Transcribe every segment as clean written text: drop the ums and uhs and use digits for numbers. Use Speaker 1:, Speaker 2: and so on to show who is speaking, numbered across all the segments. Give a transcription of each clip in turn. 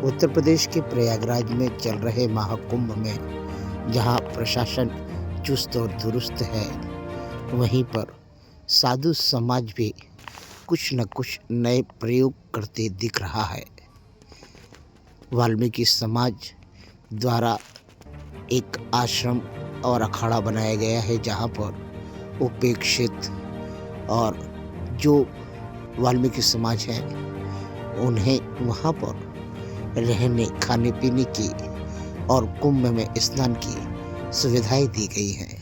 Speaker 1: उत्तर प्रदेश के प्रयागराज में चल रहे महाकुंभ में जहां प्रशासन चुस्त और दुरुस्त है, वहीं पर साधु समाज भी कुछ न कुछ नए प्रयोग करते दिख रहा है। वाल्मीकि समाज द्वारा एक आश्रम और अखाड़ा बनाया गया है, जहां पर उपेक्षित और जो वाल्मीकि समाज है उन्हें वहां पर रहने, खाने पीने की और कुंभ में स्नान की सुविधाएं दी गई हैं।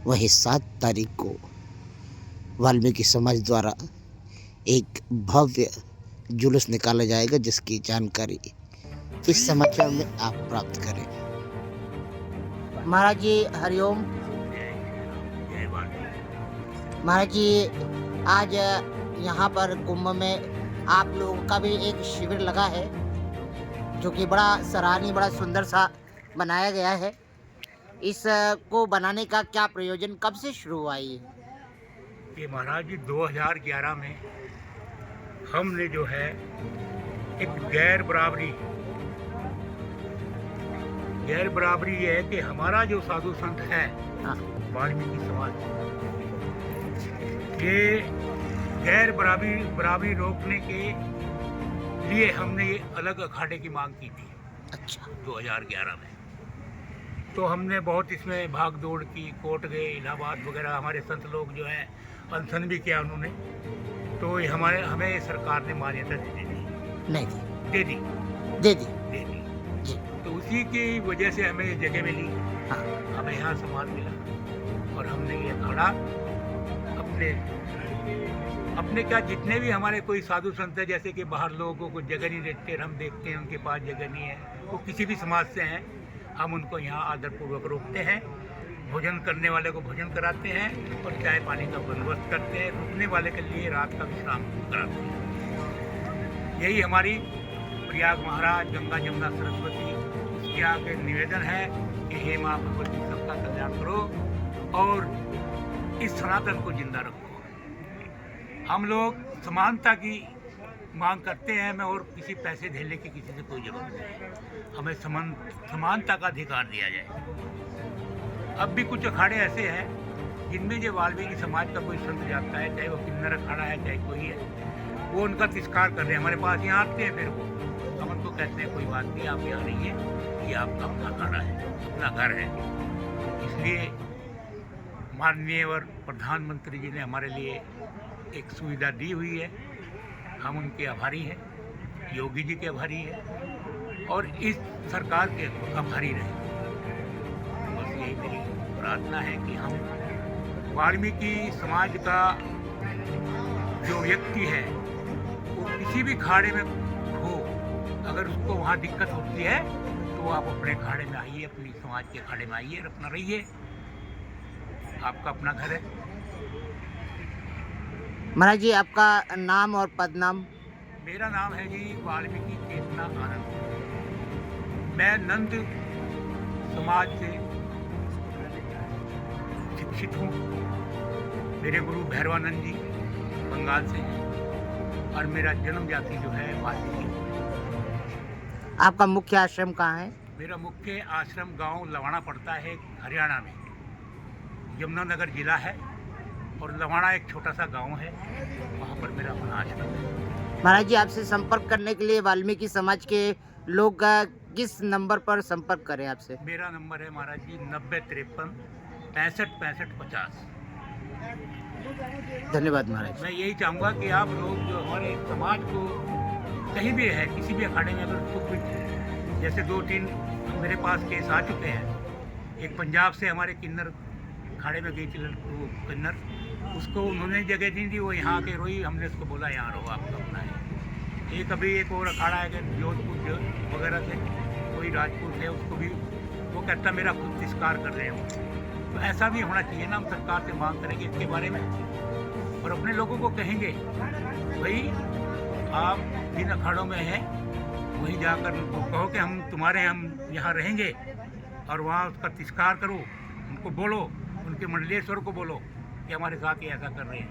Speaker 1: वहीं 7 तारीख को वाल्मीकि समाज द्वारा एक भव्य जुलूस निकाला जाएगा, जिसकी जानकारी इस समाचार में आप प्राप्त करें। महाराज जी हरिओम। महाराज जी, आज यहाँ पर कुंभ में आप लोगों का भी एक शिविर लगा है, जो कि बड़ा सराहनीय, बड़ा सुंदर सा बनाया गया है। इस को बनाने का क्या प्रयोजन, कब से शुरू हुआ ये
Speaker 2: महाराज जी 2011 में हमने जो है एक गैर बराबरी ये है कि हमारा जो साधु संत है वाल्मीकि समाज, ये गैर बराबरी रोकने के लिए हमने ये अलग अखाड़े की मांग की थी।
Speaker 1: अच्छा।
Speaker 2: 2011 में तो हमने बहुत इसमें भाग दौड़ की, कोर्ट गए, इलाहाबाद वगैरह, हमारे संत लोग जो हैं अनशन भी किया उन्होंने, तो हमें सरकार ने मान्यता दे दी।
Speaker 1: नहीं
Speaker 2: दे दी जी। तो उसी की वजह से हमें ये जगह मिली।
Speaker 1: हाँ।
Speaker 2: हमें यहाँ सामान मिला और हमने ये अखाड़ा अपने क्या, जितने भी हमारे कोई साधु संत है, जैसे कि बाहर लोगों को जगह नहीं देते, हम देखते हैं उनके पास जगह नहीं है, वो किसी भी समाज से हैं, हम उनको यहाँ आदरपूर्वक रोकते हैं, भोजन करने वाले को भोजन कराते हैं और चाय पानी का बंदोबस्त करते हैं, रुकने वाले के लिए रात का विश्राम कराते हैं। यही हमारी प्रयाग महाराज, गंगा जमुना सरस्वती, उसके आगे निवेदन है कि हे माँ भगवती, सबका कल्याण करो और इस सनातन को जिंदा रखो। हम लोग समानता की मांग करते हैं, हमें और किसी पैसे धेले की किसी से कोई जरूरत नहीं, हमें समानता का अधिकार दिया जाए। अब भी कुछ अखाड़े ऐसे हैं जिनमें जो वाल्मीकि समाज का कोई संत जाता है, चाहे वो किन्नर अखाड़ा है चाहे कोई है, वो उनका तिरस्कार कर रहे हैं। हमारे पास यहाँ आते हैं, फिर वो हम उनको कहते हैं कोई बात नहीं, आप यहाँ रहिए, ये आपका अपना अखाड़ा है, अपना घर है। इसलिए माननीय और प्रधानमंत्री जी ने हमारे लिए एक सुविधा दी हुई है, हम उनके आभारी हैं, योगी जी के आभारी हैं और इस सरकार के आभारी रहे। बस यही मेरी प्रार्थना है कि हम वाल्मीकि समाज का जो व्यक्ति है वो किसी भी खाड़े में हो, अगर उसको वहाँ दिक्कत होती है तो आप अपने खाड़े में आइए, अपनी समाज के खाड़े में आइए और अपना रहिए, आपका अपना घर है।
Speaker 1: महाराज जी, आपका नाम और पद नाम?
Speaker 2: मेरा नाम है जी वाल्मीकि चेतना आनंद। मैं नंद समाज से शिक्षित हूँ। मेरे गुरु भैरवानंद जी बंगाल से हैं और मेरा जन्म जाति जो है वाल्मीकि।
Speaker 1: आपका मुख्य आश्रम कहाँ है?
Speaker 2: मेरा मुख्य आश्रम गांव लवाणा पड़ता है, हरियाणा में, यमुनानगर जिला है और लवाणा एक छोटा सा गांव है, वहाँ पर मेरा अपना आश्रम है।
Speaker 1: महाराज जी, आपसे संपर्क करने के लिए वाल्मीकि समाज के लोग किस नंबर पर संपर्क करें आपसे?
Speaker 2: मेरा नंबर है महाराज जी 9053 65 50।
Speaker 1: धन्यवाद महाराज।
Speaker 2: मैं यही चाहूँगा कि आप लोग जो हमारे समाज को कहीं भी है, किसी भी अखाड़े में अगर उसको कोई, जैसे 2-3 मेरे पास केस आ चुके हैं। एक पंजाब से हमारे किन्नर अखाड़े में गई थी वो किन्नर, उसको उन्होंने जगह दी थी, वो यहाँ के रोई, हमने उसको बोला यहाँ रहो, आपका अपना है। एक अभी एक और अखाड़ा है कि जोधपुर वगैरह से कोई राजपूत है, उसको भी वो कहता मेरा खुद तिरस्कार कर रहे हो। तो ऐसा भी होना चाहिए ना, हम सरकार से मांग करेंगे इसके बारे में और अपने लोगों को कहेंगे भाई आप जिन अखाड़ों में हैं वहीं जाकर उनको कहो कि हम यहाँ रहेंगे और वहाँ उसका तिरस्कार करो, उनको बोलो, उनके मंडलेश्वर को बोलो कि हमारे साथ ही ऐसा कर रहे हैं।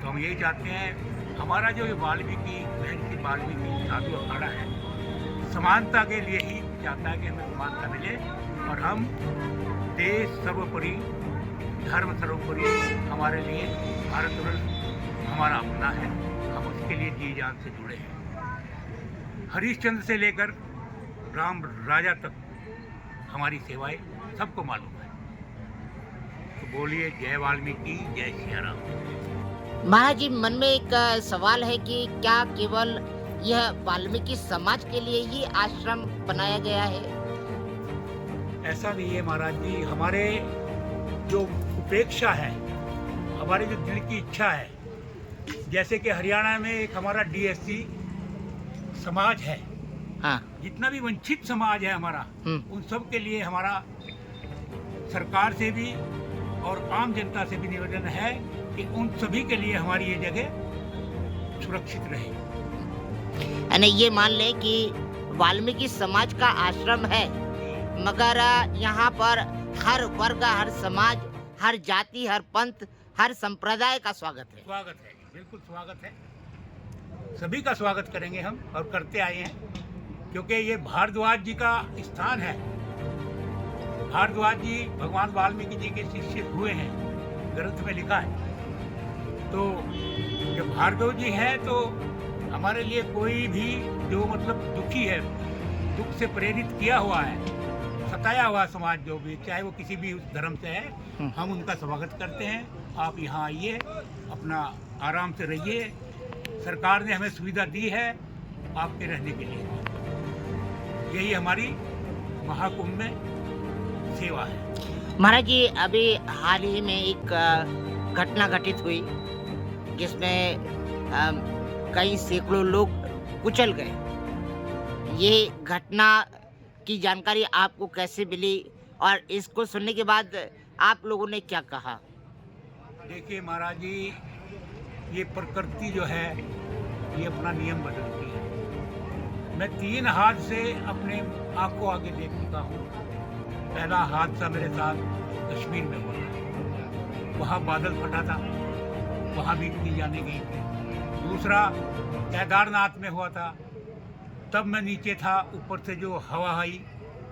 Speaker 2: तो हम यही चाहते हैं, हमारा जो ये वाल्मीकि महर्षि वाल्मीकि साधु अखाड़ा है, समानता के लिए ही चाहता है कि हमें समानता मिले और हम देश सर्वोपरि, धर्म सर्वोपरि, हमारे लिए भारतवर्ष हमारा अपना है, हम उसके लिए जी जान से जुड़े हैं। हरिश्चंद्र से लेकर राम राजा तक हमारी सेवाएं सबको मालूम है। तो बोलिए जय वाल्मीकि, जय सिया राम।
Speaker 1: महाराज जी, मन में एक सवाल है कि क्या केवल यह वाल्मीकि समाज के लिए ही आश्रम बनाया गया है?
Speaker 2: ऐसा नहीं है महाराज जी, हमारे जो उपेक्षा है, हमारे जो दिल की इच्छा है, जैसे कि हरियाणा में एक हमारा डीएससी समाज है,
Speaker 1: हाँ।
Speaker 2: जितना भी वंचित समाज है हमारा, उन सब के लिए हमारा सरकार से भी और आम जनता से भी निवेदन है कि उन सभी के लिए हमारी ये जगह सुरक्षित रहे।
Speaker 1: यानी ये मान लें कि वाल्मीकि समाज का आश्रम है, मगर यहाँ पर हर वर्ग, हर समाज, हर जाति, हर पंथ, हर संप्रदाय का स्वागत है।
Speaker 2: स्वागत है, बिल्कुल स्वागत है, सभी का स्वागत करेंगे हम और करते आए हैं, क्योंकि ये भारद्वाज जी का स्थान है। भारद्वाज जी भगवान वाल्मीकि जी के शिष्य हुए हैं, ग्रंथ में लिखा है। तो जब भार्गव जी हैं तो हमारे लिए कोई भी जो मतलब दुखी है, दुख से प्रेरित किया हुआ है, सताया हुआ समाज जो भी, चाहे वो किसी भी धर्म से है, हम उनका स्वागत करते हैं। आप यहाँ आइए, अपना आराम से रहिए, सरकार ने हमें सुविधा दी है आपके रहने के लिए। यही हमारी महाकुंभ में सेवा है।
Speaker 1: महाराज जी, अभी हाल ही में एक घटना घटित हुई जिसमें कई सैकड़ों लोग कुचल गए। ये घटना की जानकारी आपको कैसे मिली और इसको सुनने के बाद आप लोगों ने क्या कहा?
Speaker 2: देखिए महाराज जी, ये प्रकृति जो है ये अपना नियम बदलती है। मैं 3 हादसे अपने आंखों आगे देख चुका हूँ। पहला हादसा मेरे साथ कश्मीर में हुआ था, वहाँ बादल फटा था, वहाँ भी इतनी जाने गई थी। दूसरा केदारनाथ में हुआ था, तब मैं नीचे था, ऊपर से जो हवा आई,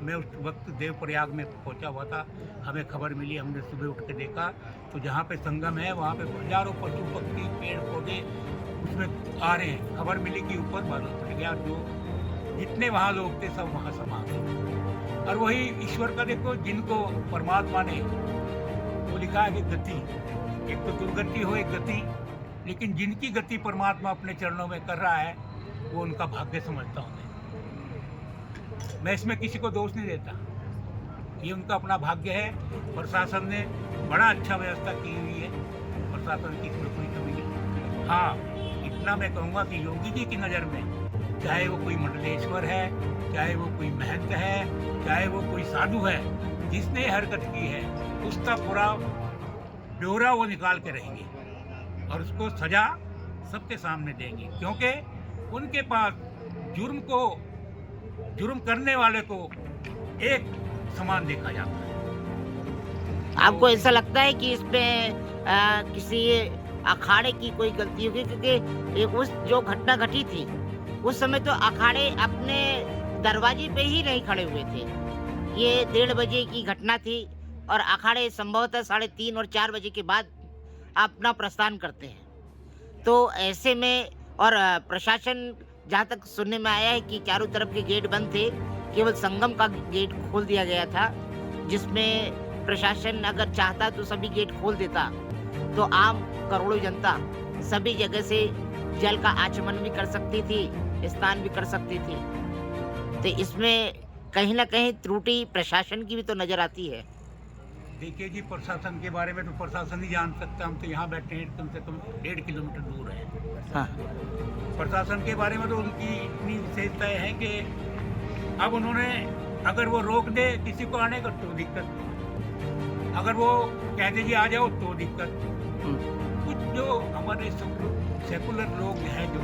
Speaker 2: मैं उस वक्त देवप्रयाग में पहुंचा हुआ था। हमें खबर मिली, हमने सुबह उठ के देखा तो जहाँ पे संगम है वहाँ पे हजारों पशु पक्षी, पेड़ पौधे उसमें आ रहे हैं। खबर मिली कि ऊपर बादल फट गया, जो जितने वहाँ लोग थे सब वहाँ समा गए। और वही ईश्वर का देखो, जिनको परमात्मा ने वो लिखा है कि गति, एक तो दुर्गति हो, एक गति, लेकिन जिनकी गति परमात्मा अपने चरणों में कर रहा है वो उनका भाग्य समझता हूँ मैं इसमें किसी को दोष नहीं देता, ये उनका अपना भाग्य है। प्रशासन ने बड़ा अच्छा व्यवस्था की हुई है, प्रशासन की इसमें कोई कमी नहीं। हाँ, इतना मैं कहूँगा कि योगी जी की नज़र में, चाहे वो कोई मंडलेश्वर है, चाहे वो कोई महंत है, चाहे वो कोई साधु है, जिसने हरकत की है उसका पूरा ब्यौरा वो निकाल के रहेंगे और उसको सजा सबके सामने देंगे, क्योंकि उनके पास जुर्म करने वाले को एक समान देखा जाता है।
Speaker 1: आपको ऐसा लगता है कि इसमें किसी अखाड़े की कोई गलती होगी? क्योंकि उस जो घटना घटी थी उस समय तो अखाड़े अपने दरवाजे पे ही नहीं खड़े हुए थे। ये 1:30 बजे की घटना थी और अखाड़े संभवतः 3:30 और 4 बजे के बाद अपना प्रस्थान करते हैं। तो ऐसे में और प्रशासन, जहाँ तक सुनने में आया है कि चारों तरफ के गेट बंद थे, केवल संगम का गेट खोल दिया गया था, जिसमें प्रशासन अगर चाहता तो सभी गेट खोल देता तो आम करोड़ों जनता सभी जगह से जल का आचमन भी कर सकती थी, स्नान भी कर सकती थी। तो इसमें कहीं ना कहीं त्रुटि प्रशासन की भी तो नजर आती है।
Speaker 2: देखिए जी, प्रशासन के बारे में तो प्रशासन ही जान सकता, हम तो यहाँ बैठे हैं, कम से कम 1.5 किलोमीटर दूर है।
Speaker 1: हाँ।
Speaker 2: प्रशासन के बारे में तो उनकी इतनी विशेषताएं हैं कि अब उन्होंने, अगर वो रोक दे किसी को आने का तो दिक्कत, अगर वो कह दे जी आ जाओ तो दिक्कत। कुछ जो हमारे सेकुलर लोग हैं जो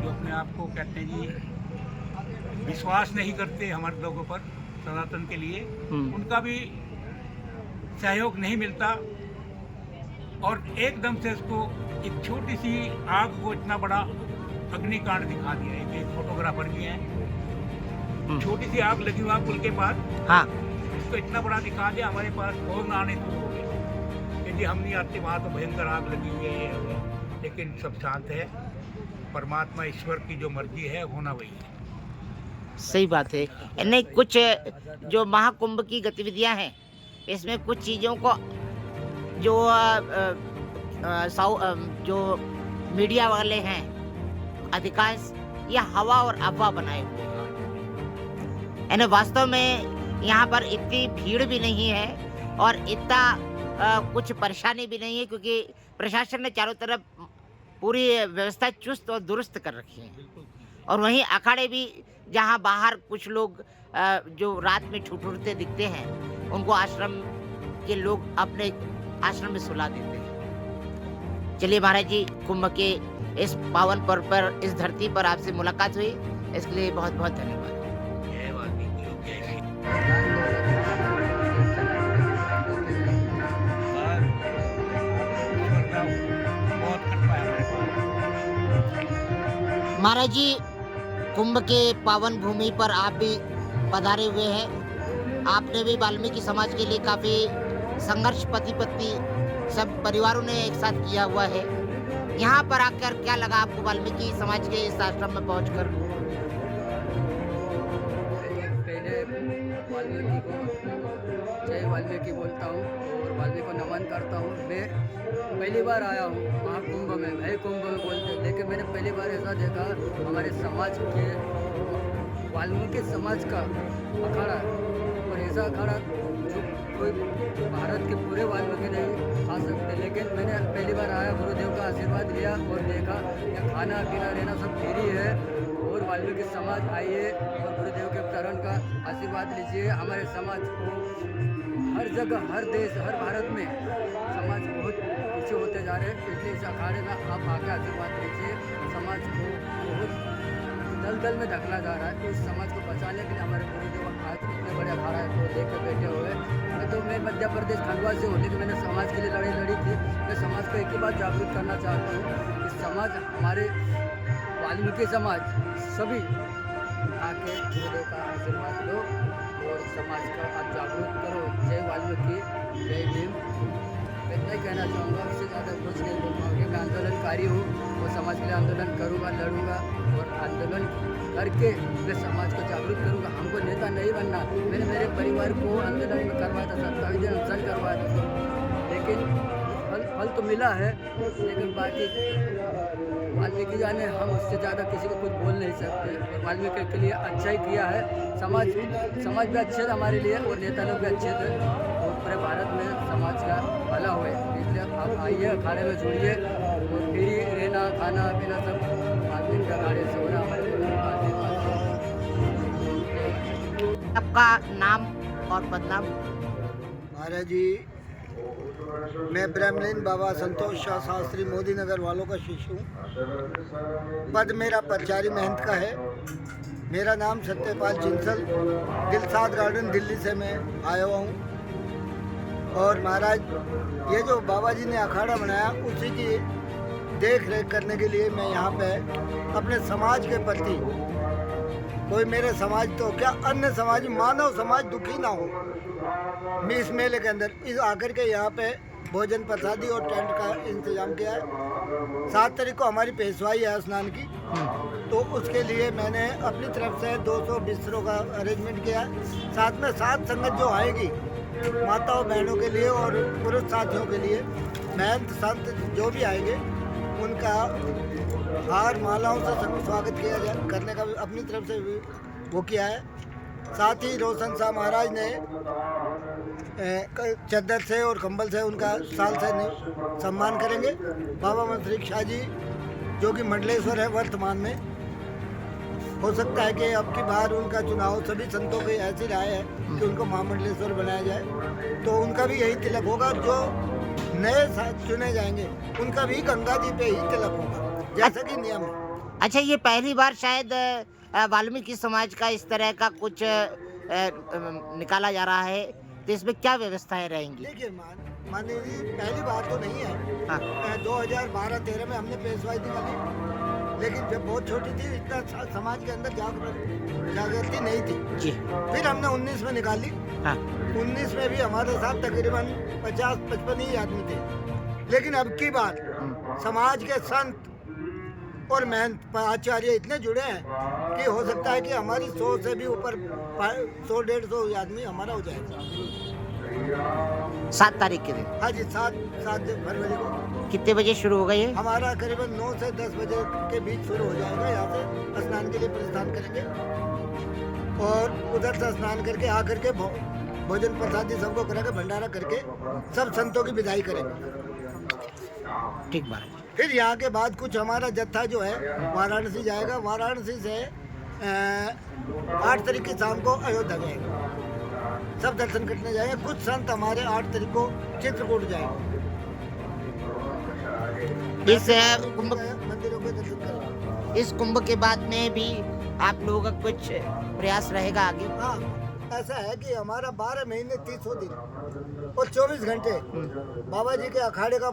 Speaker 2: अपने आप को कहते हैं जी विश्वास नहीं करते हमारे लोगों पर, सनातन के लिए, उनका भी सहयोग नहीं मिलता। और एकदम से उसको एक छोटी सी आग को इतना बड़ा अग्निकांड दिखा दिया। एक फोटोग्राफर भी हैं, छोटी सी आग लगी वहाँ पुल के पास,
Speaker 1: हाँ,
Speaker 2: उसको इतना बड़ा दिखा दिया। हमारे पास फोन आने शुरू हो गए कि जी हम नहीं आते, वहाँ तो भयंकर आग लगी हुई है, ये है। लेकिन सब शांत है, परमात्मा ईश्वर की जो मर्जी है होना वही है।
Speaker 1: सही बात है। नहीं, कुछ जो महाकुंभ की गतिविधियां हैं, इसमें कुछ चीज़ों को जो जो मीडिया वाले हैं अधिकांश, ये हवा और अफवाह बनाए हुए हैं। यानी वास्तव में यहाँ पर इतनी भीड़ भी नहीं है और इतना कुछ परेशानी भी नहीं है, क्योंकि प्रशासन ने चारों तरफ पूरी व्यवस्था चुस्त और दुरुस्त कर रखी है। और वहीं अखाड़े भी, जहाँ बाहर कुछ लोग जो रात में ठुठुरते दिखते हैं, उनको आश्रम के लोग अपने आश्रम में सुला देते हैं। चलिए महाराज जी, कुंभ के इस पावन पर्व पर इस धरती पर आपसे मुलाकात हुई, इसके लिए बहुत बहुत धन्यवाद।
Speaker 2: जय वाल्मीकि, जय श्री ईश्वर का बहुत कृपा है हमारे पास।
Speaker 1: महाराज जी, कुंभ के पावन भूमि पर आप भी पधारे हुए हैं। आपने भी वाल्मीकि समाज के लिए काफी संघर्ष पति पत्नी सब परिवारों ने एक साथ किया हुआ है। यहाँ पर आकर क्या लगा आपको वाल्मीकि समाज के इस आश्रम में पहुंचकर?
Speaker 3: पहले वाल्मीकि को जय वाल्मीकि बोलता हूँ और वाल्मीकि को नमन करता हूँ। मैं पहली बार आया हूँ महाकुंभ में, भय कुंभ में बोलते, लेकिन मैंने पहली बार ऐसा देखा हमारे समाज के वाल्मीकि समाज का अखाड़ा, और ऐसा अखाड़ा जो कोई भारत के पूरे वाल्मीकि नहीं खा सकते। लेकिन मैंने पहली बार आया, गुरुदेव का आशीर्वाद लिया और देखा कि खाना पीना रहना सब फ्री है। और वाल्मीकि समाज आइए और गुरुदेव के चरण का आशीर्वाद लीजिए। हमारे समाज को हर जगह, हर देश, हर भारत में समाज बहुत पीछे होते जा रहे हैं, इसलिए इस अखाड़े में आप आके आशीर्वाद लीजिए। समाज को बहुत दलदल में ढकला जा रहा है, इस समाज को बचाने के लिए हमारे गुरुदेव आज इतने बड़े अखाड़ा को लेकर बैठे हुए हैं। तो मैं मध्य प्रदेश खंडवा से हूँ, लेकिन मैंने समाज के लिए लड़ी थी। मैं समाज को एक ही बात जागरूक करना चाहता हूँ कि समाज, हमारे वाल्मीकि समाज सभी आके गुरुदेव का आशीर्वाद लो और समाज को आप जागरूक करो। जय वाल्मीकि, जय भीम। मैं इतना ही कहना चाहूँगा, उससे ज़्यादा कुछ नहीं बोल पाऊँगा। मैं आंदोलनकारी हूँ और समाज के लिए आंदोलन करूँगा, लड़ूंगा और आंदोलन करके मैं समाज को जागरूक करूँगा। हमको नेता नहीं बनना। मैंने मेरे परिवार को आंदोलन में करवाया था, 27 दिन अनशन करवाया था, लेकिन फल तो मिला है। लेकिन बाकी वाल्मीकि जाने, हम उससे ज़्यादा किसी को कुछ बोल नहीं सकते। और वाल्मीकि के लिए अच्छा ही किया है। समाज भी अच्छे थे हमारे लिए और नेता लोग भी अच्छे थे, और पूरे भारत में समाज का भला हुए। इसलिए आप आइए, अखाड़े में जुड़िए और फ्री रहना, खाना पीना सब वाल्मीकि के अखाड़े से हो रहा हमारे
Speaker 1: आपका नाम और बदनाम?
Speaker 4: महाराज जी, मैं ब्रह्मलीन बाबा संतोष शाह शास्त्री मोदी नगर वालों का शिष्य हूँ। पद मेरा प्रचारी महंत का है। मेरा नाम सत्यपाल चिंसल, दिलसाद गार्डन दिल्ली से मैं आया हुआ हूँ। और महाराज, ये जो बाबा जी ने अखाड़ा बनाया, उसी की देख रेख करने के लिए मैं यहाँ पे अपने समाज के प्रति, कोई मेरे समाज तो क्या अन्य समाज, मानव समाज दुखी ना हो, मैं इस मेले के अंदर इस आकर के यहाँ पे भोजन प्रसादी और टेंट का इंतजाम किया है। 7 तारीख को हमारी पेशवाई है स्नान की, तो उसके लिए मैंने अपनी तरफ से 200 बिस्तरों का अरेंजमेंट किया है। साथ में 7 संगत जो आएगी, माताओं बहनों के लिए और पुरुष साथियों के लिए, महंत संत जो भी आएंगे, उनका हार मालाओं से स्वागत किया जाए, करने का भी अपनी तरफ से भी वो किया है। साथ ही रोशन शाह महाराज ने चद्दर से और कंबल से उनका साल से सम्मान करेंगे। बाबा मनसुख शाह जी जो कि मंडलेश्वर है वर्तमान में, हो सकता है कि अब की बार उनका चुनाव, सभी संतों की ऐसी राय है कि उनको महामंडलेश्वर बनाया जाए, तो उनका भी यही तिलक होगा। जो नए चुने जाएंगे उनका भी गंगा जी पे ही तिलक होगा, जैसा कि नियम है।
Speaker 1: अच्छा, ये पहली बार शायद वाल्मीकि समाज का इस तरह का कुछ निकाला जा रहा है, तो इसमें क्या व्यवस्थाएं रहेंगी?
Speaker 4: देखिए माननीय जी पहली बात तो नहीं है।
Speaker 1: हाँ
Speaker 4: 2012-13 में हमने पेशवाई निकाली, लेकिन जब बहुत छोटी थी, इतना समाज के अंदर जागृति नहीं थी।
Speaker 1: जी
Speaker 4: फिर हमने 19 में निकाली।
Speaker 1: हाँ
Speaker 4: 19 में भी हमारे साथ तकरीबन 50-55 ही आदमी थे। लेकिन अब की बात समाज के संत और महंत आचार्य इतने जुड़े हैं कि हो सकता है कि हमारी 100 से भी ऊपर 100-150 आदमी हमारा हो जाएगा।
Speaker 1: 7 तारीख के दिन
Speaker 4: हाँ जी, 7 फरवरी को
Speaker 1: कितने बजे शुरू होगा ये?
Speaker 4: हमारा करीबन 9 से 10 बजे के बीच शुरू हो जाएगा। यहाँ से स्नान के लिए प्रस्थान करेंगे और उधर से स्नान करके आकर के भोजन प्रसादी सबको करा के भंडारा करके सब संतों की विदाई करेंगे।
Speaker 1: ठीक महाराज।
Speaker 4: फिर यहाँ के बाद कुछ हमारा जत्था जो है वाराणसी जाएगा। वाराणसी से 8 तारीख की शाम को अयोध्या जाएगा, सब दर्शन करने जाएंगे। कुछ संत हमारे 8 तारीख को चित्रकूट जाएंगे,
Speaker 1: इस कुंभ
Speaker 4: मंदिरों के दर्शन करेंगे।
Speaker 1: इस कुंभ के बाद में भी आप लोगों का कुछ प्रयास रहेगा आगे?
Speaker 4: हाँ, ऐसा है कि हमारा 12 महीने 300 दिन और 24 घंटे बाबा जी के अखाड़े का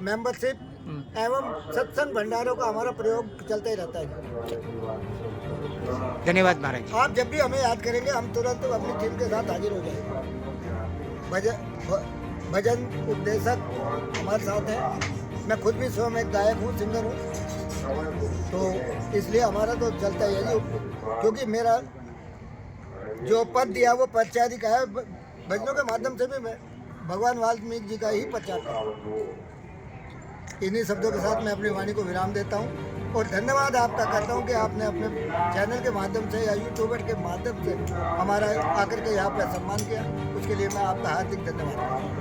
Speaker 4: मेंबरशिप एवं सत्संग भंडारों का हमारा प्रयोग चलता ही रहता है।
Speaker 1: धन्यवाद महाराज।
Speaker 4: आप जब भी हमें याद करेंगे, हम तुरंत अपनी टीम के साथ हाजिर हो जाएंगे। भजन उपदेशक हमारे साथ है। मैं खुद भी स्वयं एक गायक हूँ, सिंगर हूँ, तो इसलिए हमारा तो चलता ही है जी। क्योंकि मेरा जो पद दिया वो प्रचारी का है। भजनों के माध्यम से भी मैं भगवान वाल्मीकि जी का ही प्रचार करता हूँ। इन्हीं शब्दों के साथ मैं अपनी वाणी को विराम देता हूँ और धन्यवाद आपका करता हूँ कि आपने अपने चैनल के माध्यम से या यूट्यूबर के माध्यम से हमारा आकर के यहाँ पर सम्मान किया। उसके लिए मैं आपका हार्दिक धन्यवाद करता हूँ।